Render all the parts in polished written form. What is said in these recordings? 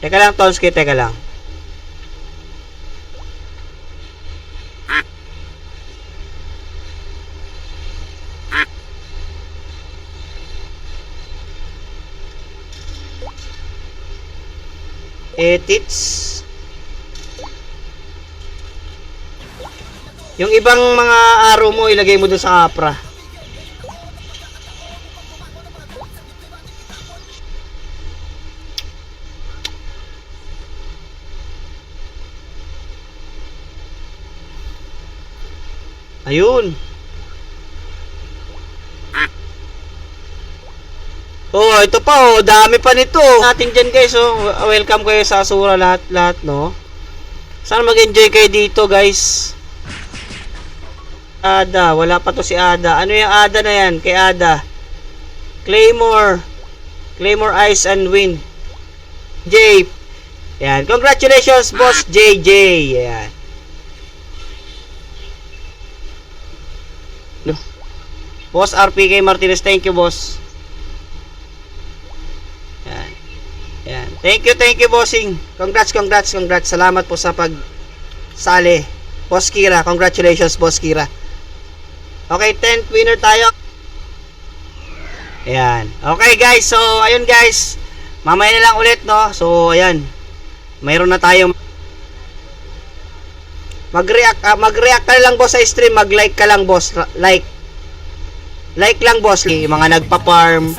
Teka lang, Tonski, teka lang. Edits. Yung ibang mga arrow mo, ilagay mo doon sa Capra. Ayun. Oh, ito pa oh, dami pa nito. Natin diyan guys, oh. Welcome kayo sa Asura lahat, no. Sana mag-enjoy kayo dito, guys. Ada, wala pa to si Ada. Ano yung Ada na yan? Kay Ada. Claymore Ice and Wind. Jay. Yan. Congratulations, Boss JJ. Yan. No. Boss RPK Martinez, thank you, boss. Yan. Yan. Thank you, bossing. Congrats. Salamat po sa pagsali. Boss Kira, congratulations, Boss Kira. Okay, 10th winner tayo. Ayan. Okay, guys. So, ayun, guys. Mamaya na lang ulit, no? So, ayan. Mayroon na tayo. Mag-react ka lang, boss, sa stream. Mag-like ka lang, boss. Like lang, boss. Mga nagpa-farm.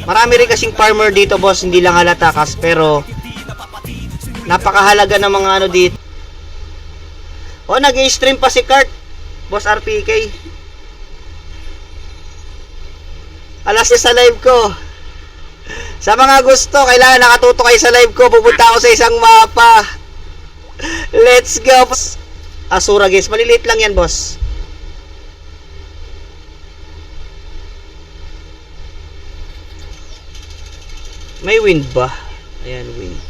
Marami rin kasing farmer dito, boss. Hindi lang halata kas. Pero, napakahalaga ng mga ano dito. O, nag-i-stream pa si Kurt. Boss RPK. Alas sa live ko. Sa mga gusto, kailangan nakatuto kayo sa live ko. Pupunta ako sa isang mapa. Let's go. Asura, guys. Maliliit lang yan, boss. May wind ba? Ayan, wind.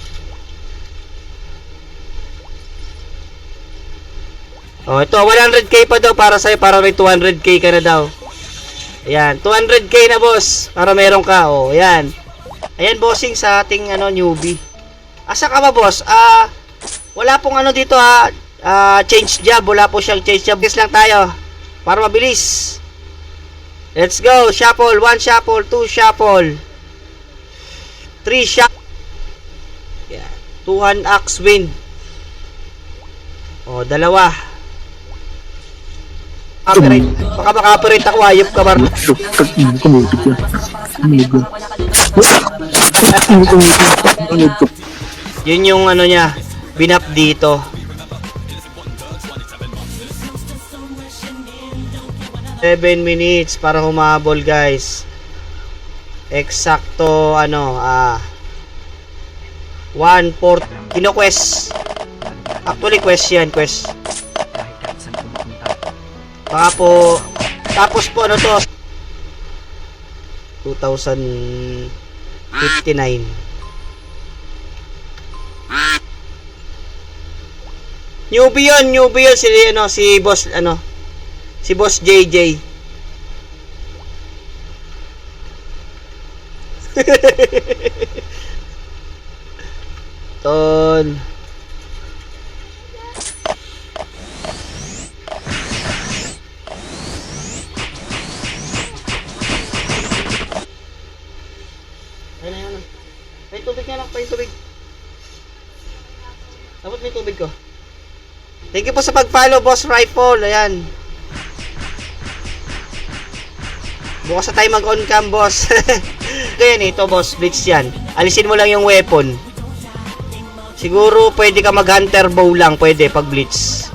Oh, ito, 100k pa daw para sa'yo. Para may 200k ka na daw. Ayan, 200k na, boss. Para meron ka, oh, ayan. Ayan, bossing sa ating, newbie. Asa ka ba, boss? Wala pong dito, change job. Wala po siyang change job. Guess lang tayo. Para mabilis. Let's go. Shuffle. 1 shuffle. 2 shuffle. 3 shuffle. Ayan. 2 hand axe wind. Oh, dalawa. Copyright. Baka maka-operate ako, hayop ka ba? Yun yung niya, binap dito. Seven minutes para humabol, guys. Eksakto 1/4 kino-quest. Actually quest yan, quest. Baka po, tapos po to 2059. Newbie yun si boss si Boss JJ. Ton. Ayun. May tubig na lang, may tubig. Dapat may tubig ko. Thank you po sa pag-follow, Boss Rifle. Ayan. Bukas na tayo mag-on cam, boss. Ganyan ito, boss. Blitz yan. Alisin mo lang yung weapon. Siguro pwede ka mag-hunter bow lang. Pwede pag blitz.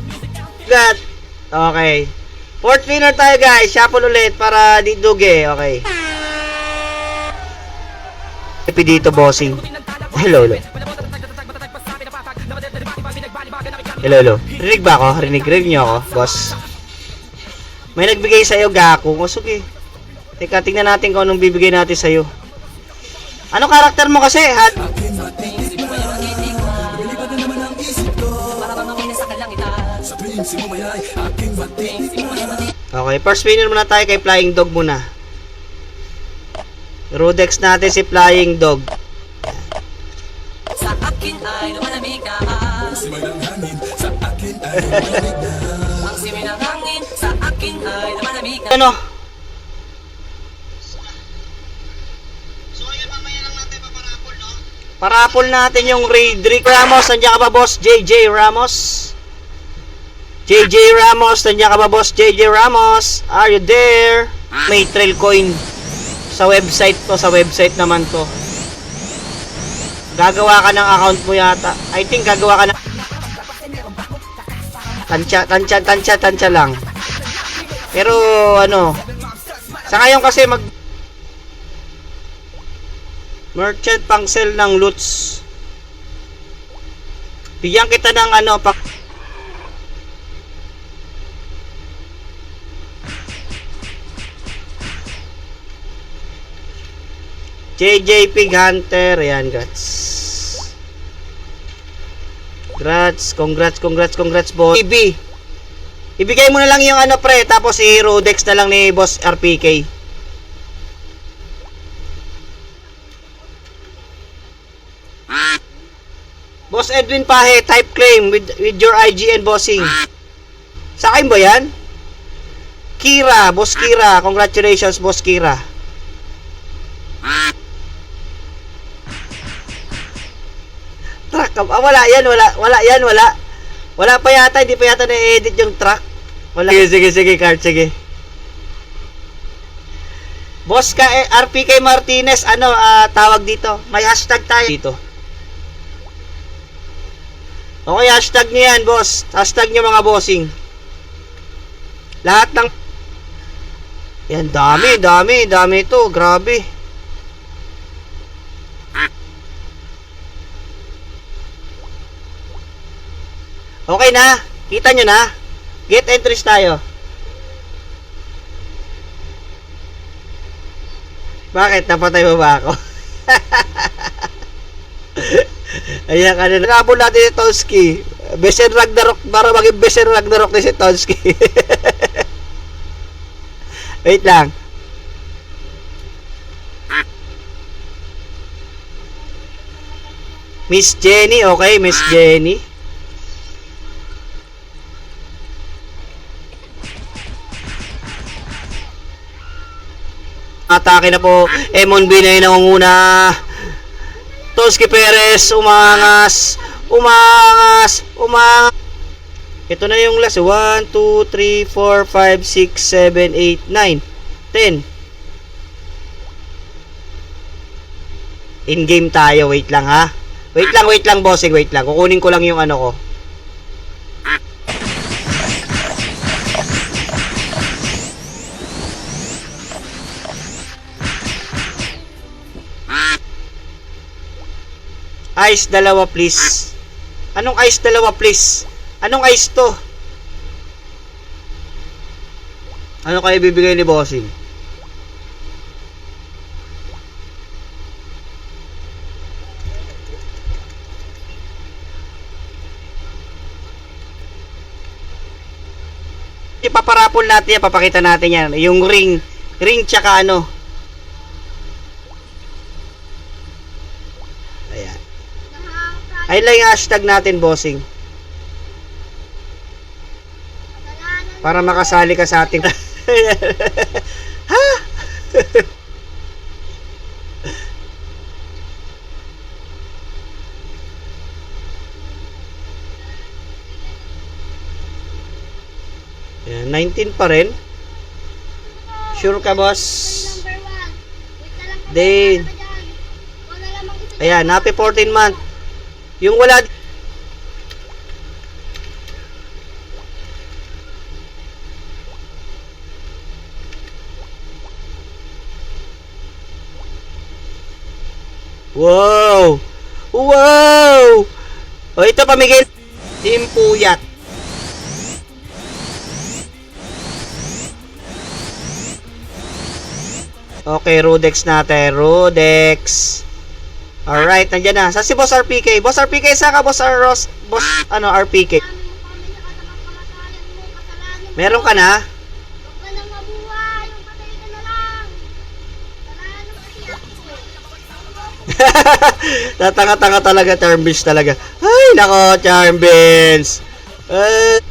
Got. Okay. Fourth winner tayo, guys. Shuffle ulit para diduge. Okay. Happy dito, bossing. Hello. Rinig ba ako? Rinig nyo ako, boss. May nagbigay sa'yo, Gaku. Sige. Teka, tingnan natin kung anong bibigay natin sa'yo. Ano karakter mo kasi? Okay, first winner muna tayo kay Flying Dog muna. Rodex natin si Flying Dog. akin ay lumalamig na. Ang simoy ng hangin sa akin ay lumalamig na. Ang simoy ng hangin sa akin ay lumalamig na. Ano? Parapol natin yung Raidrick Ramos. Nandiyan ka ba, boss? JJ Ramos? JJ Ramos, nandiyan ka ba, boss? JJ Ramos, are you there? May trail coin sa website to. Sa website naman to. Gagawa ka ng account mo yata. I think gagawa ka ng tansya lang. Pero ano, sa ngayon kasi merchant pang sell ng loots. Bigyan kita ng ano pa. JJ Pig Hunter, ayan guys. Congrats boss. Ibigay mo na lang yung ano pre, tapos i-hero dex na lang ni boss RPK. Boss Edwin Pahe, type claim with your IGN bossing. Sa akin ba yan? Kira, boss Kira, congratulations boss Kira. Truck, wala yan. Wala pa yata, hindi pa yata na-edit yung truck. Wala. Sige, card, sige. Boss ka, RPK Martinez, ano, tawag dito. May hashtag tayo dito. Okay, hashtag nyo yan, boss. Hashtag nyo mga bossing. Lahat ng... Yan, dami ito. Grabe. Okay na? Kita nyo na? Get entries tayo. Bakit? Napatay mo ba ako? Ayan ka na. Nakabol natin si Tonsky. Besen Ragnarok. Para maging Besen Ragnarok ni si Tonsky. Wait lang. Miss Jenny. Okay, Miss Jenny. Atake na po. Emon Binay na nangunguna. Tonsky Perez, umangas. Ito na yung last. 1, 2, 3, 4, 5, 6, 7, 8, 9, 10. In-game tayo. Wait lang ha. Wait lang bossing. Wait lang. Kukunin ko lang yung ano ko. Ice dalawa please. Anong ice dalawa please? Anong ice to? Ano kayo bibigay ni bossing? Ipaparapol natin yan, papakita natin yan. Yung ring tsaka ano. Ayan. Ayun lang yung hashtag natin, bossing. Para makasali ka sa ating... Ha? Ayan, 19 pa rin. Sure ka, boss? Then, ayan, happy 14 month. Yung wala... Wow! Wow! O, ito pamigay. Team Puyat. Okay, Rudex natin. Rudex. Alright, nandiyan na. Sa si Boss RPK. Boss RPK, saan ka? Boss Ross? Boss, ano, RPK? Meron ka na? Tatanga-tanga talaga, Charm Beans talaga. Ay, nako, Charm Beans. 8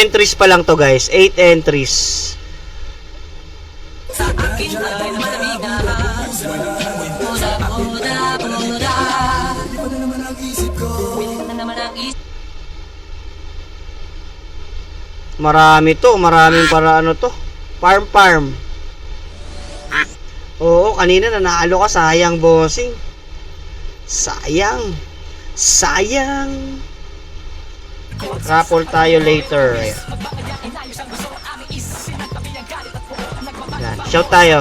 entries pa lang to, guys. 8 entries. Sa akin ay malamig na Buda, buda, buda Hindi na naman ang isip ko Hindi na naman ang isip Marami to. Maraming para ano to. Farm. Oo, kanina nanalo ka. Sayang, bossing. Sayang. Raffle tayo later. Ayan. Yan. Shout tayo.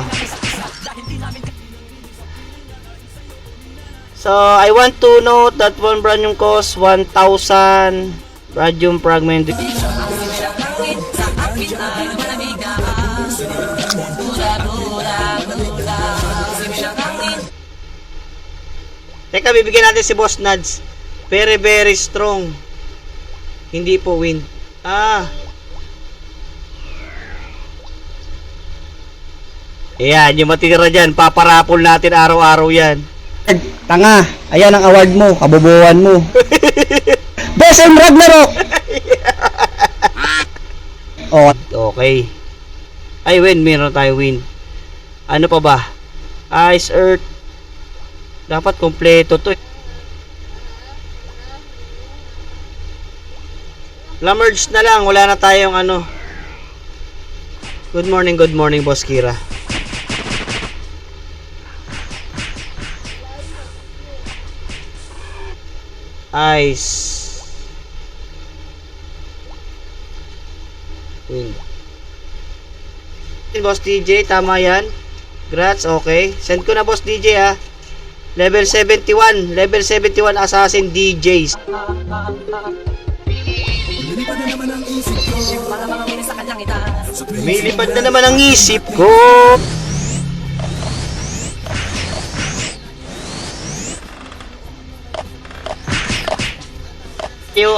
So, I want to note that one brand yung cost 1,000 radium fragment. Sa akin ay malamig na Buda, buda, buda Simulang hangin Teka, bibigyan natin si Boss Nads. Very, very strong. Hindi po wind. Ayan, yung matitira dyan. Paparapol natin araw-araw yan. Tanga, ayan ang award mo, kabobohan mo. Best in Ragnarok! Oh, Okay. Ay, wind. Meron tayo wind. Ano pa ba? Ice, earth. Dapat kompleto to. Lamerge na lang. Wala na tayong ano. Good morning, Boss Kira. Ice. Wind. Boss DJ, tama yan. Grats, okay. Send ko na, Boss DJ, ha. Level 71 Assassin DJs. Lumilipad na naman ang isip ko.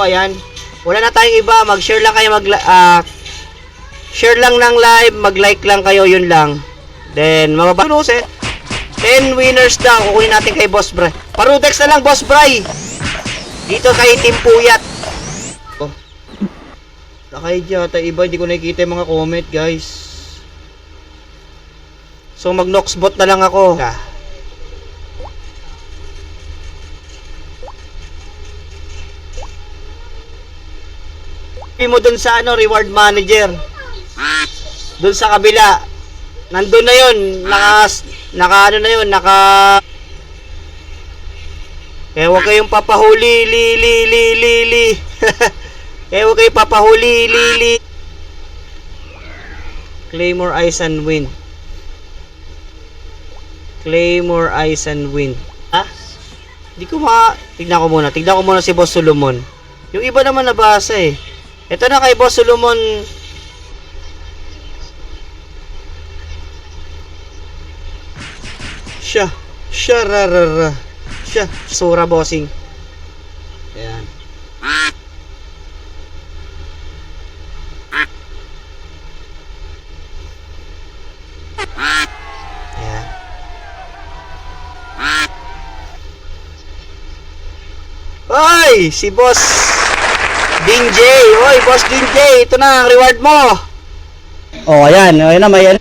Ayan. Wala na tayong iba. Mag-share lang kayo. Share lang ng live. Mag-like lang kayo. Yun lang. Then, mababalo 10 winners daw. Kukunin natin kay Boss Bray. Parudex na lang, Boss Bray. Dito kay Team Puyat. Nakahid yata iba. Hindi ko nakikita yung mga comment, guys. So, mag-noxbot na lang ako. Mo dun sa reward manager. Dun sa kabila. Nandun na yun. Kaya huwag kayong papahuli. Kaya huwag kayong papahuli. Claymore, Ice and Wind. Ha? Hindi ko tignan ko muna si Boss Solomon. Yung iba naman nabasa eh. Ito na kay Boss Solomon. Sura bossing. Ayan. Ayan. Hoy! Si Boss Dinjay! Hoy, Boss Dinjay! Ito na ang reward mo! oh, ayan na may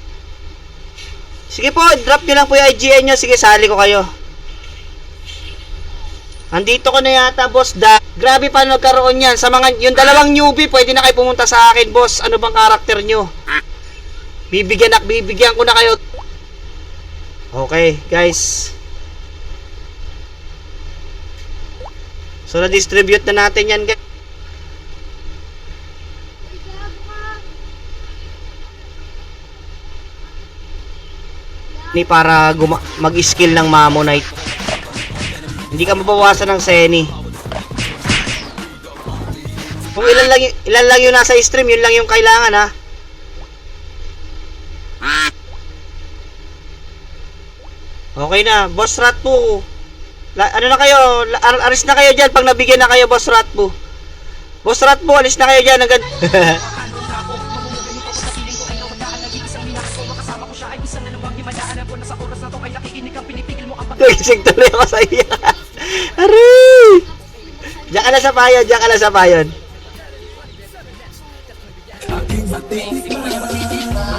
Sige po, drop nyo lang po yung IGN nyo. Sige, sali ko kayo. Andito ko na yata, Boss Da. Grabe pa nagkaroon yan. Sa mga, yung dalawang newbie, pwede na kayo pumunta sa akin, Boss. Ano bang karakter nyo? Bibigyan ko na kayo. Okay, guys. So, na-distribute na natin yan, guys. Ni para mag-skill ng Mammonite. Hindi ka mabawasan ng Seni. Kung ilan lang yung nasa stream, yun lang yung kailangan, ha. Okay na, Boss Ratbu. Ano na kayo? Alis na kayo diyan pag nabigyan na kayo, Boss Ratbu. Boss Ratbu, alis na kayo diyan agad. Nagising tuloy ako sa iya. Aray! Diyan ka na sa payon, diyan ka na sa payon.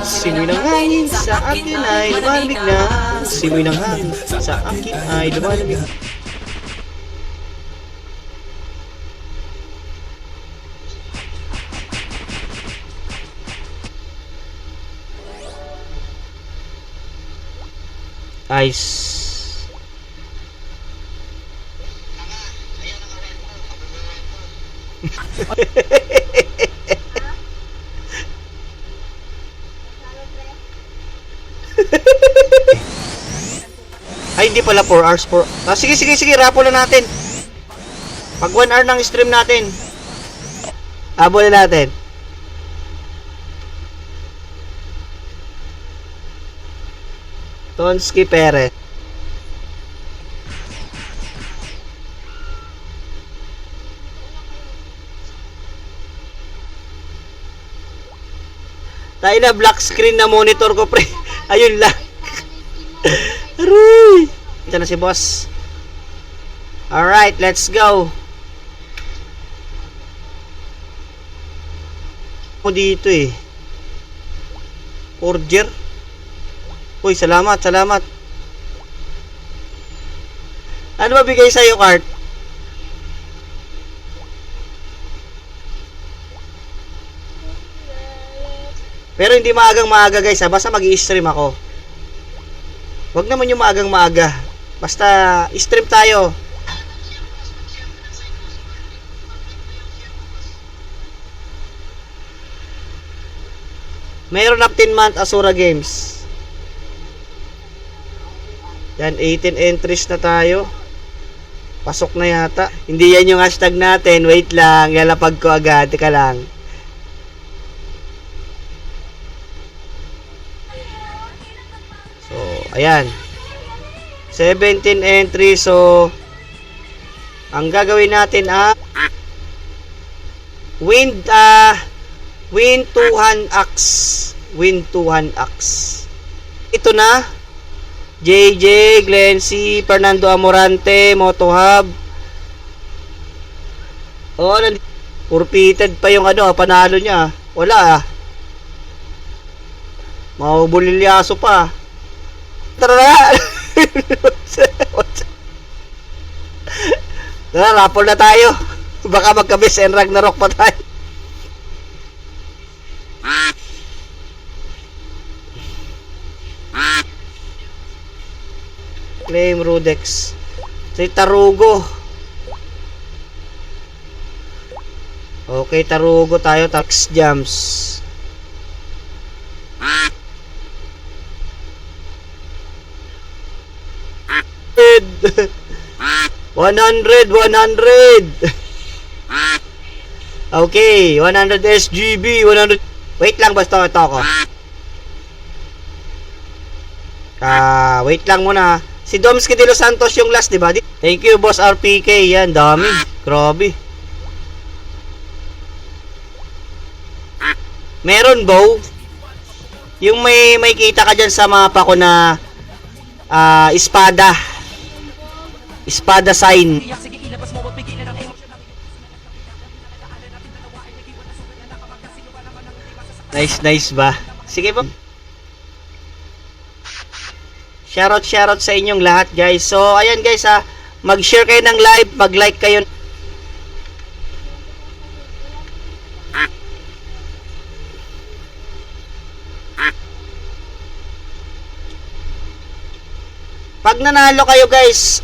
Simoy ng hangin sa akin ay lumalamig na. Simoy ng hangin sa akin ay lumalamig na. Ice. Ay, hindi pala 4 hours. Sige, sige, sige. Rapo na natin. Pag 1 hour ng stream natin. Abo na natin. Tonski Perez. Tayo na, black screen na monitor ko, pre. Ayun lang. Aray! Ito na si boss. Alright, let's go. Ako dito eh. Order. Uy, salamat, salamat. Ano ba bigay sa'yo, Cart? Pero hindi maagang maaga guys ha. Basta mag-i-stream ako. Wag naman yung maagang maaga. Basta stream tayo. Mayroon na 10-month Asura Games. Yan, 18 entries na tayo. Pasok na yata. Hindi yan yung hashtag natin. Wait lang. Lalapag ko agad. Teka lang. So, ayan. 17 entries. So, ang gagawin natin win 200 axe. Win 200 axe. Ito na. JJ, Glenn C, Fernando Amorante, Motohub. Oh, purpited pa yung panalo niya. Wala Mahubulilyaso pa. Tara na. Tara, rapol na tayo. Baka magkabis and Ragnarok pa tayo. Claim Rudex. Si Tarugo. Okay, Tarugo tayo. Tax Jams. 100. Okay, 100 SGB, 100. Wait lang, basta ito ako. Wait lang muna. Si Domski de Los Santos yung last, di ba? Thank you, boss RPK. Yan, dami. Grabe. Meron, bow. Yung may kita ka dyan sa mapa ko na espada. Espada sign. Nice ba? Sige po. Shoutout sa inyong lahat guys. So ayan guys mag-share kayo ng live, mag-like kayo. Pag nanalo kayo guys,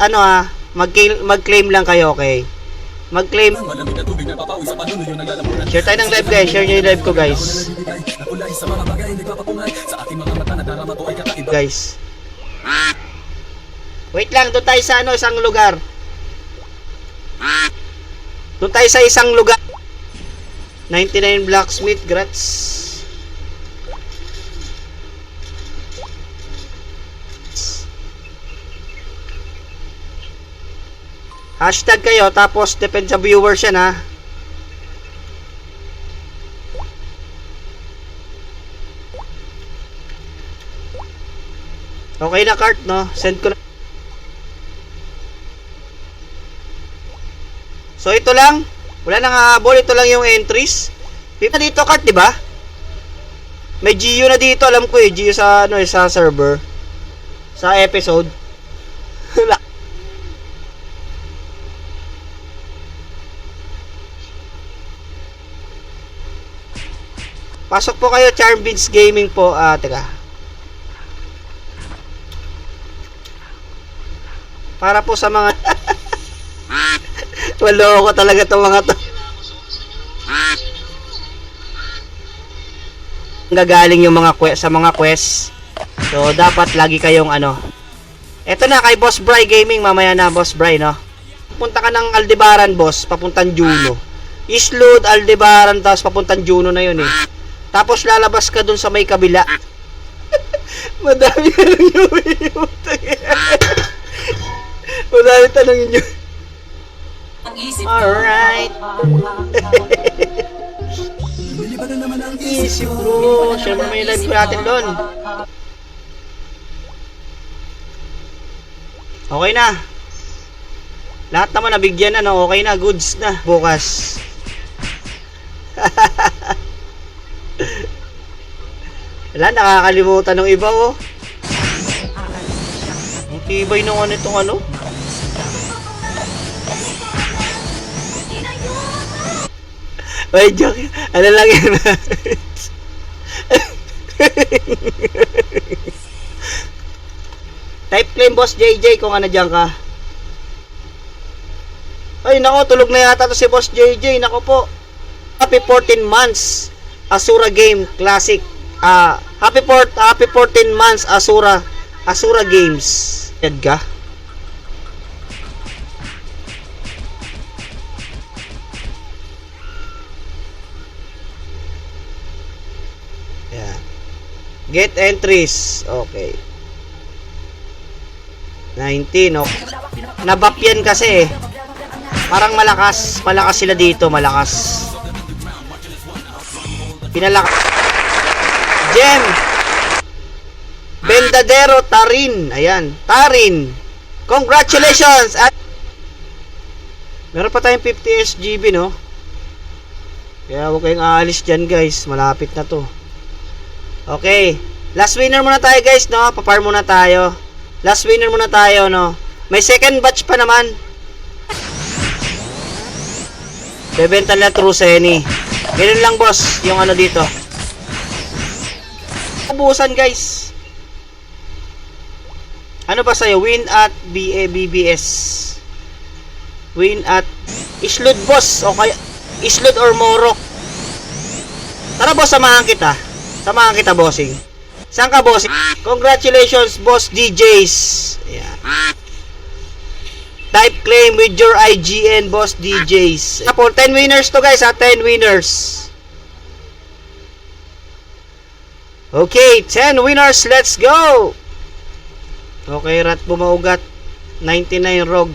mag-claim lang kayo, okay? Mag-claim. Share tayo ng live guys. Share nyo yung live ko guys. Guys. Wait lang, doon tayo sa isang lugar. Doon tayo sa isang lugar. 99 Blacksmith, grats. Hashtag kayo, tapos depende sa viewers yan Okay na cart, no? Send ko na. So ito lang. Wala nang habol. Ito lang yung entries. Dito cut, di ba? May Gio na dito, alam ko eh. Gio sa ano, sa server. Sa episode. Pasok po kayo, Charmbeans Gaming po. Teka. Para po sa mga waloko talaga itong mga to. Gagaling yung mga sa mga quest. So dapat lagi kayong ano. Eto na kay Boss Bry Gaming, mamaya na Boss Bry, no. Punta ka ng Aldebaran, boss, papuntang Juno. Islud, Aldebaran, tapos papuntang Juno na yun eh. Tapos lalabas ka dun sa may kabila. Madami tanong nyo. Madami tanongin nyo. Alright. Easy bro. Siyempre may live ko natin doon. Okay na. Lahat naman nabigyan na, no? Okay na, goods na. Bukas. Wala, nakakalimutan ng iba, oh. Ang tibay nung ano itong ano. Ay, joke. Ano lang yun? Type claim Boss JJ kung ano dyan ka. Ay, nako, tulog na yata to si Boss JJ. Nako po. Happy 14 months Asura Game Classic. Happy 14 months Asura Games. Yan ka? Yeah. Get entries. Okay. 19. Okay. Nabap yan kasi eh. Parang malakas sila dito, malakas. Pinalakas. Gem. Bendadero Tarin. Ayan, Tarin. Congratulations. At meron pa tayong 50 SGB, no? Kaya huwag kayong aalis dyan, guys. Malapit na to. Okay. Last winner muna tayo, guys, no? Papar muna tayo. Last winner muna tayo, no? May second batch pa naman. Bebenta na True Seni. Ganun lang, boss, yung ano dito. Ubusan, guys. Ano ba sa'yo? Win at BBS. Win at Islud, boss. O kaya Islud or Morok. Tara, boss, samahan kita. Samahan kita, bossing. Saan ka, bossing? Congratulations, boss DJs. Ayan. Type claim with your IGN, boss DJs. For 10 winners to, guys, 10 winners. Okay, 10 winners, let's go. Okay, rat bumaugat. 99 rog.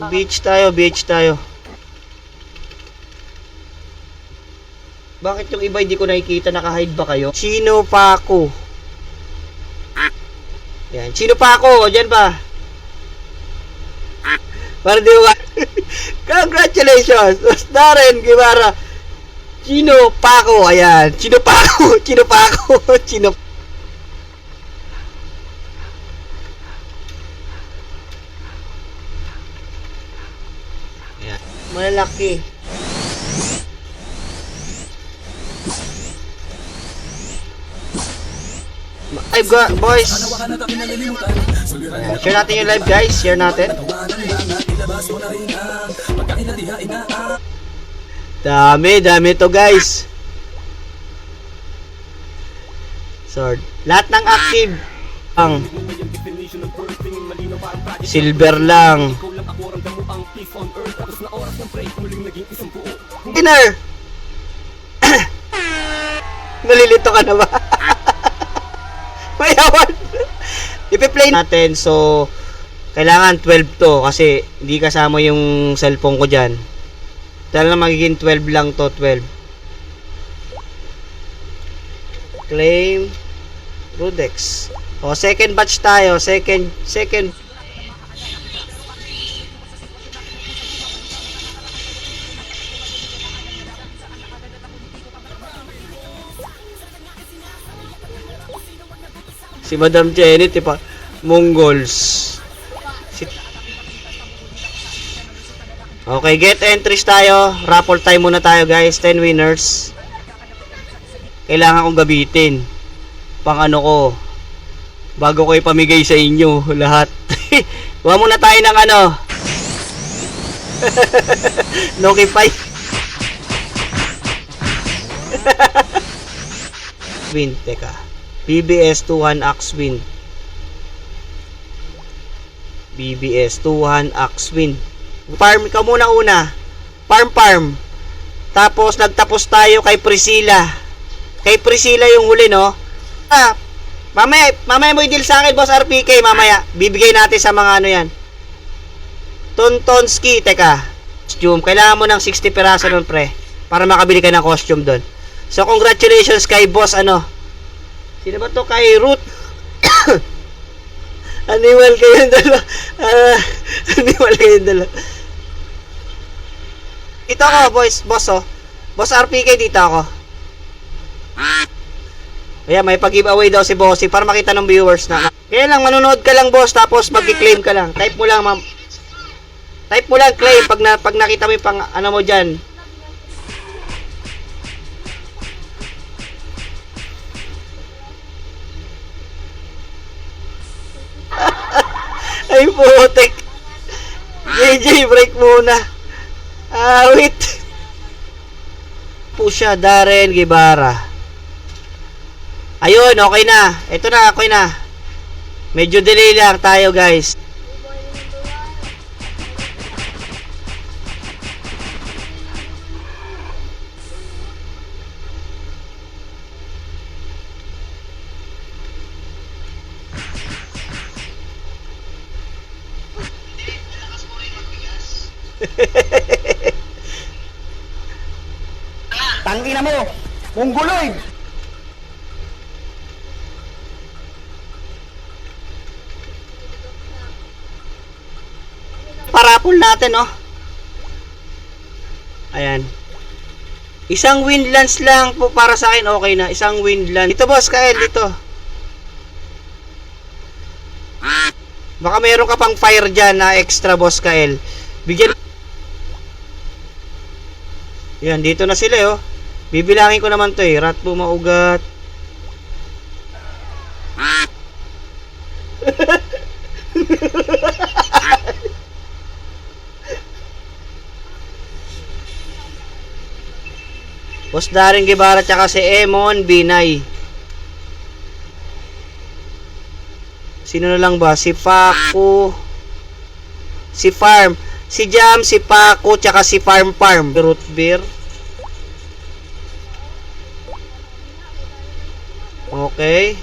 Beach tayo. Bakit yung iba hindi ko nakikita? Naka-hide ba kayo? Chino Paco. Yan, Chino Paco, dyan pa. Para di ba? Congratulations, Darren Guevara. Chino Paco, ayan. Chino Paco. Ayan. Malaki. Live boys. Ayan. Share natin yung live, guys. Share natin. Dami to, guys. Sword. Lahat ng active ang silver lang. Winner. Nalilito ka na ba? Mayawan. Ipi-play natin, so kailangan 12 to kasi hindi kasama yung cellphone ko dyan. Dahil na magiging 12 lang to, 12. Claim Rudex. O, second batch tayo. Second Si Madam Jenny, tipa, Mongols. Okay, get entries tayo. Raffle time muna tayo, guys. 10 winners. Kailangan kong gabitin. Pang ano ko. Bago ko ipamigay sa inyo lahat. Huwag muna tayo ng ano. Nokify. Win, teka. BBS 2-1 Axe win. BBS 2-1 Axe win. Farm ka muna una. Farm. Tapos nagtapos tayo kay Priscilla. Kay Priscilla yung huli, no? Mamaya mo i-deal sa akin, Boss RPK, mamaya. Bibigay natin sa mga ano yan. Tontonski, teka. Costume. Kailangan mo ng 60 piraso nun, pre. Para makabili ka ng costume doon. So, congratulations kay Boss, ano. Sino ba to? Kay Ruth. Animal kayong dala. Animal kayong dala. Ito ako, boss, oh. Boss RPK, dito ako. Ayan, may pag-giveaway daw si Bossy para makita ng viewers na. Kaya lang, manonood ka lang, boss, tapos mag-claim ka lang. Type mo lang, ma'am. Type mo lang, claim, pag nakita mo yung pang, ano mo dyan. Ay, putik. JJ, break muna. Wait. Pusha, Darren Guevara. Ayun, okay na. Ito na, okay na. Medyo delay lang tayo, guys. Tangina mo! Mongoloid! Parapol natin, oh. Ayan. Isang windlands lang po para sa akin, okay na. Isang windland. Dito, boss, Kael, dito. Baka meron ka pang fire dyan na extra, boss, Kael. Bigyan. Yan, dito na sila, oh. Bibilangin ko naman to, eh. Rat bumaugat. Boss Darren Guevara tsaka si Emon Binay. Sino na lang ba? Si Paco, si Farm, si Jam, si Paco tsaka si Farm. Root beer. Okay.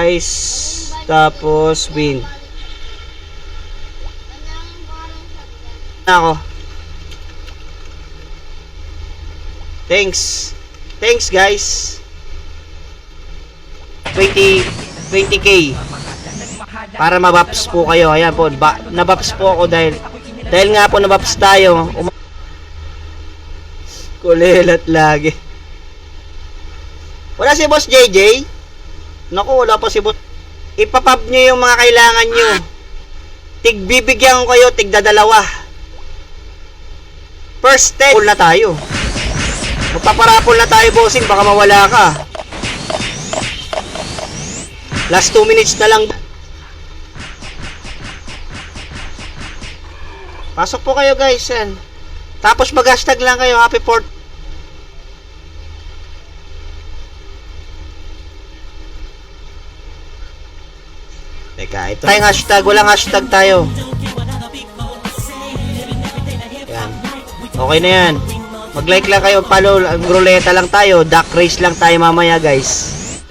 Ice. Tapos win. Ako. Thanks. Thanks, guys. 20k. Para mabaps po kayo. Ayan po, nabaps po ako dahil nga po nabaps tayo. Kulilat lagi. Wala si Boss JJ? Naku, wala pa si Boss. Ipapab nyo yung mga kailangan nyo. Tigbibigyan ko kayo, tigdadalawa. First step, pull na tayo. Magpaparapol na tayo, bossing, baka mawala ka. Last 2 minutes na lang. Pasok po kayo, guys, yan. Tapos mag-hashtag lang kayo, happy 4th. Teka, ito tayong hashtag, walang hashtag tayo. Yan. Okay na yan. Mag-like lang kayo, follow, ruleta lang tayo, duck race lang tayo mamaya, guys.